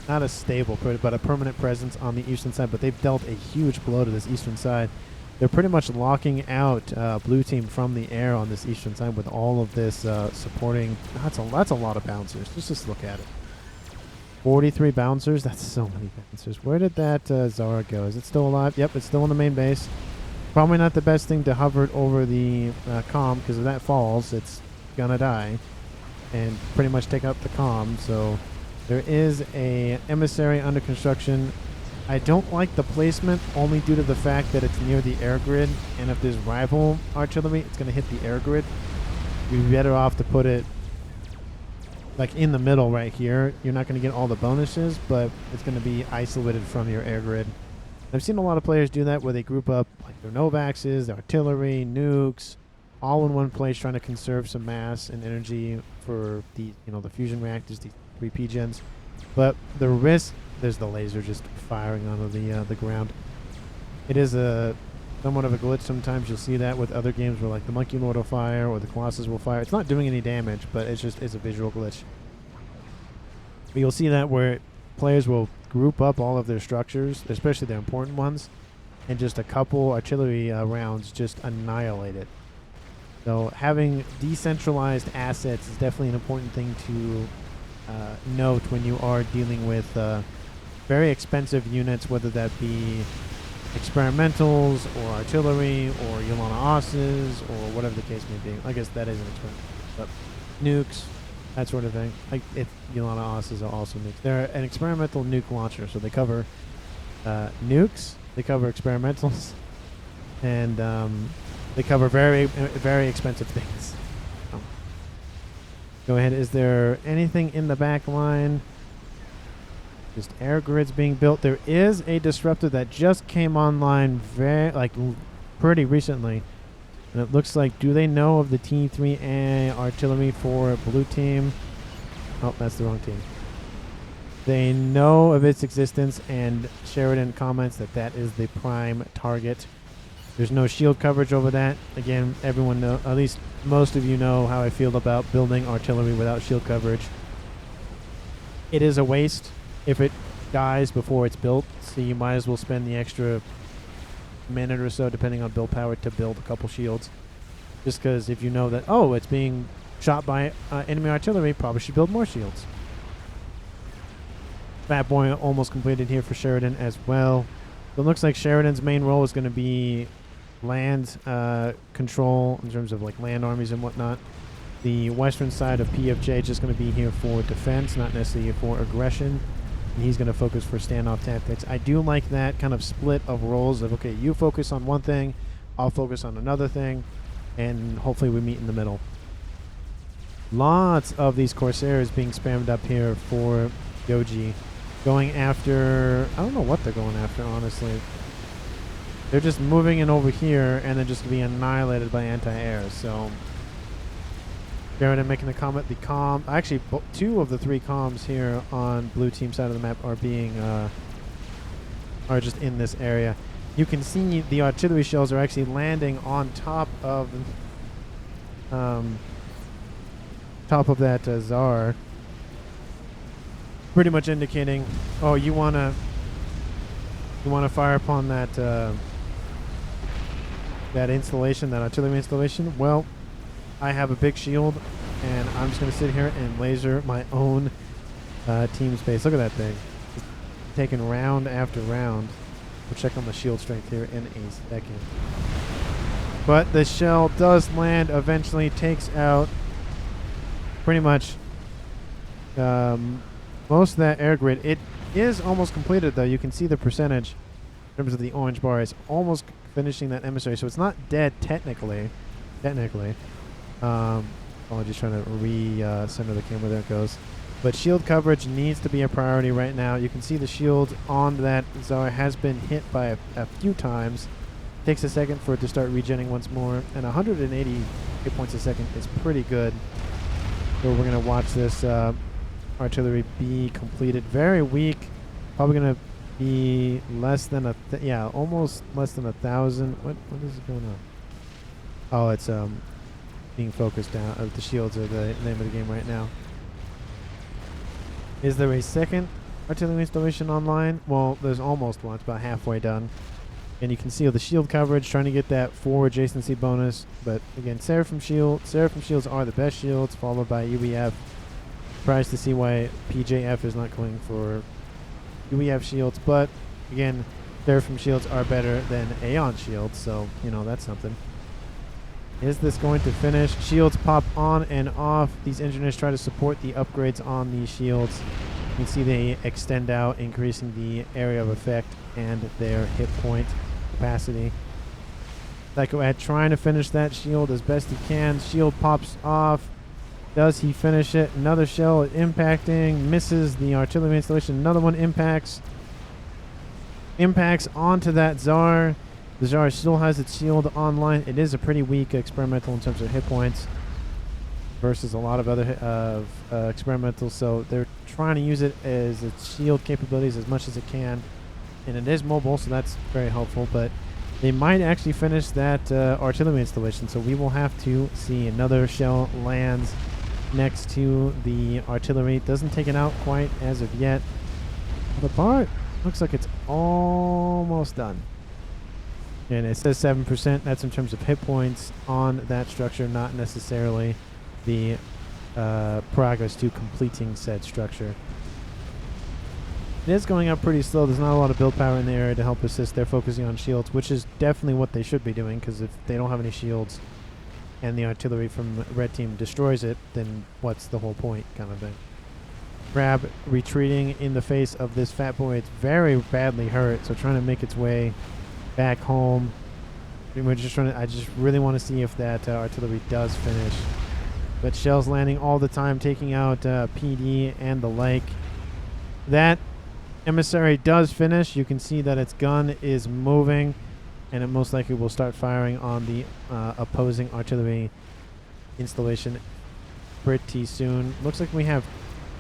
not a stable, but a permanent presence on the eastern side, but they've dealt a huge blow to this eastern side. They're pretty much locking out blue team from the air on this eastern side with all of this supporting. That's a lot of bouncers. Just look at it. 43 bouncers. That's so many bouncers. Where did that Zara go? Is it still alive? Yep, it's still on the main base. Probably not the best thing to hover it over the comm, because if that falls, it's gonna die and pretty much take out the comm. So there is a emissary under construction. I don't like the placement only due to the fact that it's near the air grid, and if there's rival artillery, it's going to hit the air grid. You'd be better off to put it like in the middle right here. You're not going to get all the bonuses, but it's going to be isolated from your air grid. I've seen a lot of players do that where they group up like their Novaxes, their artillery, nukes, all in one place, trying to conserve some mass and energy for the the fusion reactors, the 3P gens. But the risk, there's the laser just firing onto the ground. It is a somewhat of a glitch. Sometimes you'll see that with other games where like the Monkey Lord will fire or the Colossus will fire. It's not doing any damage, but it's a visual glitch. But you'll see that where players will group up all of their structures, especially their important ones, and just a couple artillery rounds just annihilate it. So having decentralized assets is definitely an important thing to note when you are dealing with very expensive units, whether that be experimentals or artillery or Yolana Osses or whatever the case may be. I guess that isn't experimental, but nukes, that sort of thing. Like Yolana Osses are also nukes. They're an experimental nuke launcher, so they cover nukes, they cover experimentals, and they cover very, very expensive things. Go ahead. Is there anything in the back line? Just air grids being built. There is a disruptor that just came online pretty recently. And it looks like, do they know of the T3A artillery for blue team? Oh, that's the wrong team. They know of its existence, and Sheridan comments that that is the prime target. There's no shield coverage over that. Again, everyone know, at least most of you know how I feel about building artillery without shield coverage. It is a waste if it dies before it's built, so you might as well spend the extra minute or so, depending on build power, to build a couple shields. Just because if you know that, oh, it's being shot by enemy artillery, probably should build more shields. Fat Boy almost completed here for Sheridan as well. So it looks like Sheridan's main role is going to be land control in terms of like land armies and whatnot. The western side of PFJ is just going to be here for defense, not necessarily for aggression. And he's going to focus for standoff tactics. I do like that kind of split of roles of, okay, you focus on one thing, I'll focus on another thing, and hopefully we meet in the middle. Lots of these Corsairs being spammed up here for Yoji. Going after, I don't know what they're going after, honestly. They're just moving in over here and then just to be annihilated by anti-air. So Sheridan making the comment, actually two of the three comms here on blue team side of the map are being are just in this area. You can see the artillery shells are actually landing on top of that Czar, pretty much indicating, oh, you wanna fire upon that that installation, that artillery installation. Well, I have a big shield, and I'm just going to sit here and laser my own team space. Look at that thing. Just taking round after round. We'll check on the shield strength here in a second. But the shell does land, eventually takes out pretty much most of that air grid. It is almost completed, though. You can see the percentage in terms of the orange bar. It's almost finishing that emissary, so it's not dead technically. I'm just trying to center the camera. There it goes. But shield coverage needs to be a priority right now. You can see the shield on that Czar has been hit by a few times. Takes a second for it to start regenerating once more, and 180 hit points a second is pretty good. So we're going to watch this artillery be completed. Very weak. Probably going to be less than almost less than 1,000. What is going on? Oh, it's being focused down. The shields are the name of the game right now. Is there a second artillery installation online? Well, there's almost one. It's about halfway done. And you can see the shield coverage, trying to get that 4 adjacency bonus. But again, Seraphim shields are the best shields, followed by UEF. Surprised to see why PJF is not going for UEF shields. But again, Seraphim shields are better than Aeon shields, so that's something. Is this going to finish? Shields pop on and off. These engineers try to support the upgrades on these shields. You can see they extend out, increasing the area of effect and their hit point capacity. Psychoad trying to finish that shield as best he can. Shield pops off. Does he finish it? Another shell impacting. Misses the artillery installation. Another one impacts. Impacts onto that Czar. The Czars still has its shield online. It is a pretty weak experimental in terms of hit points versus a lot of other experimentals, so they're trying to use it as its shield capabilities as much as it can, and it is mobile, so that's very helpful. But they might actually finish that artillery installation, so we will have to see. Another shell lands next to the artillery. Doesn't take it out quite as of yet. The part looks like it's almost done. And it says 7%. That's in terms of hit points on that structure, not necessarily the progress to completing said structure. It is going up pretty slow. There's not a lot of build power in the area to help assist. They're focusing on shields, which is definitely what they should be doing, because if they don't have any shields and the artillery from red team destroys it, then what's the whole point, kind of thing. Crab retreating in the face of this fat boy. It's very badly hurt, so trying to make its way back home. We're just trying to, I just really want to see if that artillery does finish. But shells landing all the time, taking out PD and the like. That emissary does finish. You can see that its gun is moving, and it most likely will start firing on the opposing artillery installation pretty soon. Looks like we have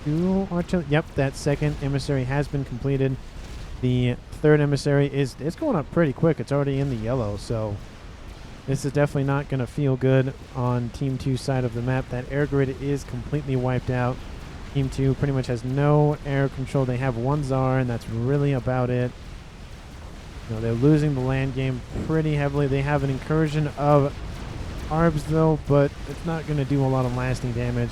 2 artillery. Yep, that second emissary has been completed. The third emissary it's going up pretty quick. It's already in the yellow, so this is definitely not going to feel good on Team 2's side of the map. That air grid is completely wiped out. Team 2 pretty much has no air control. They have 1 Czar, and that's really about it. You know, they're losing the land game pretty heavily. They have an incursion of ARBs, though, but it's not going to do a lot of lasting damage.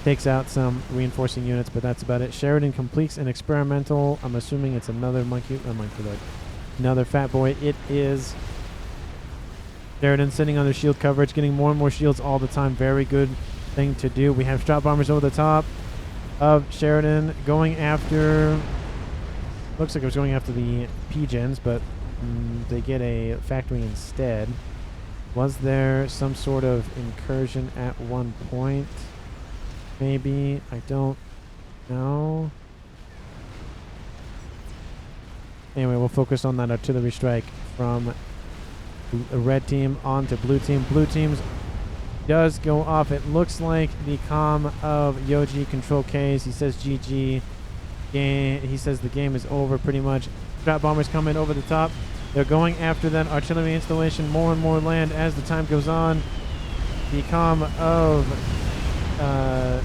Takes out some reinforcing units, but that's about it. Sheridan completes an experimental. I'm assuming it's another another fat boy. It is. Sheridan sitting under shield coverage, getting more and more shields all the time. Very good thing to do. We have strap bombers over the top of Sheridan going after. Looks like it was going after the P-gens, but they get a factory instead. Was there some sort of incursion at one point? Maybe. I don't know. Anyway, we'll focus on that artillery strike from the red team onto blue team. Blue team's does go off. It looks like the comm of Yoji Control Ks. He says GG. He says the game is over pretty much. Strap bombers coming over the top. They're going after that artillery installation. More and more land as the time goes on. The comm of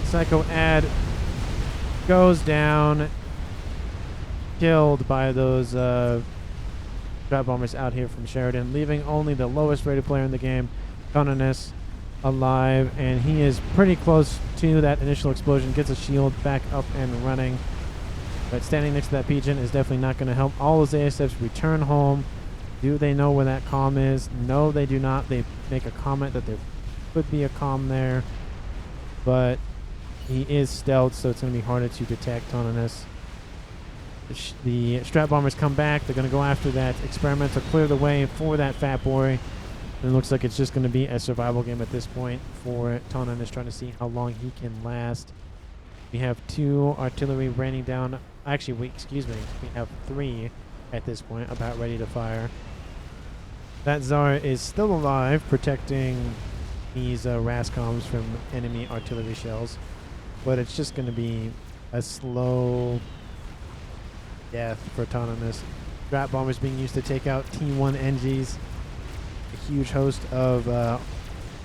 Psycho Ad goes down. Killed by those strap bombers out here from Sheridan, leaving only the lowest rated player in the game, CANIS, alive, and he is pretty close to that initial explosion. Gets a shield back up and running, but standing next to that pigeon is definitely not going to help. All those ASFs return home. Do they know where that comm is? No, they do not. They make a comment that there could be a comm there, but he is stealth, so it's going to be harder to detect CANIS. The strap bombers come back. They're going to go after that experimental, clear the way for that fat boy. And it looks like it's just going to be a survival game at this point for CANIS, trying to see how long he can last. We have 2 artillery raining down. Actually, we have 3 at this point, about ready to fire. That Czar is still alive, protecting these RASCOMs from enemy artillery shells. But it's just going to be a slow death for CANIS. Strap bombers being used to take out T1 NGs. A huge host of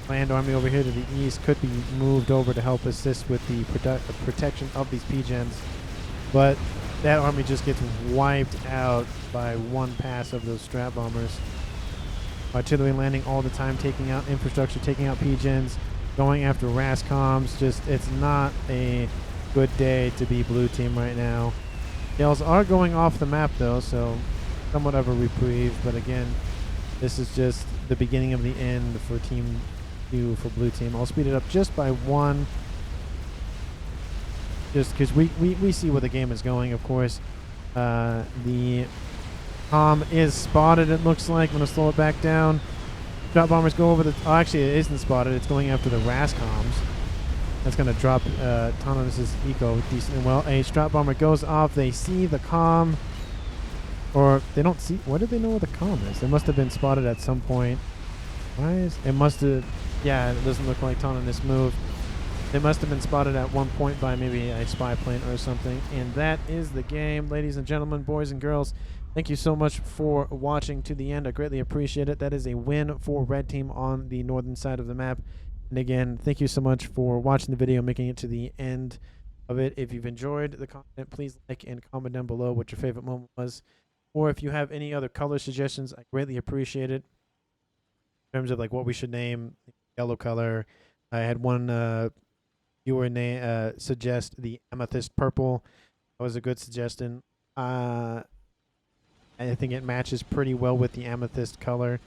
land army over here to the east could be moved over to help assist with the protection of these P-gens. But that army just gets wiped out by one pass of those strap bombers. Artillery landing all the time, taking out infrastructure, taking out P-gens, going after RASCOMs. Just, it's not a good day to be blue team right now. Shells are going off the map though, so somewhat of a reprieve, but again, this is just the beginning of the end for Team 2 for blue team. I'll speed it up just by 1, just because we see where the game is going, of course. The comm is spotted, it looks like. I'm going to slow it back down. Strap bombers go over the... Oh, actually, it isn't spotted. It's going after the RASCOMs. That's going to drop CANIS' eco decently well. A strap bomber goes off. They see the comm. Or they don't see. What do they know where the com is? They must have been spotted at some point. Why is it? Must have. Yeah, it doesn't look like on this move. They must have been spotted at one point by maybe a spy plane or something. And that is the game, ladies and gentlemen, boys and girls. Thank you so much for watching to the end. I greatly appreciate it. That is a win for Red Team on the northern side of the map. And again, thank you so much for watching the video, making it to the end of it. If you've enjoyed the content, please like and comment down below what your favorite moment was. Or if you have any other color suggestions, I greatly appreciate it. In terms of like what we should name, yellow color. I had one viewer suggest the amethyst purple. That was a good suggestion. I think it matches pretty well with the amethyst color.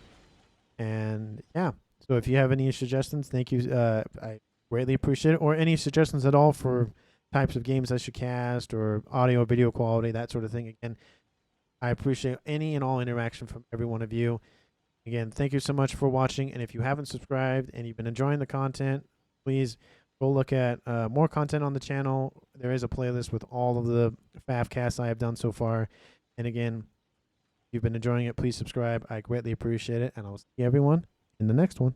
And yeah, so if you have any suggestions, thank you. I greatly appreciate it. Or any suggestions at all for types of games I should cast or audio, video quality, that sort of thing. Again, I appreciate any and all interaction from every one of you. Again, thank you so much for watching. And if you haven't subscribed and you've been enjoying the content, please go look at more content on the channel. There is a playlist with all of the FAF casts I have done so far. And again, if you've been enjoying it, please subscribe. I greatly appreciate it. And I'll see everyone in the next one.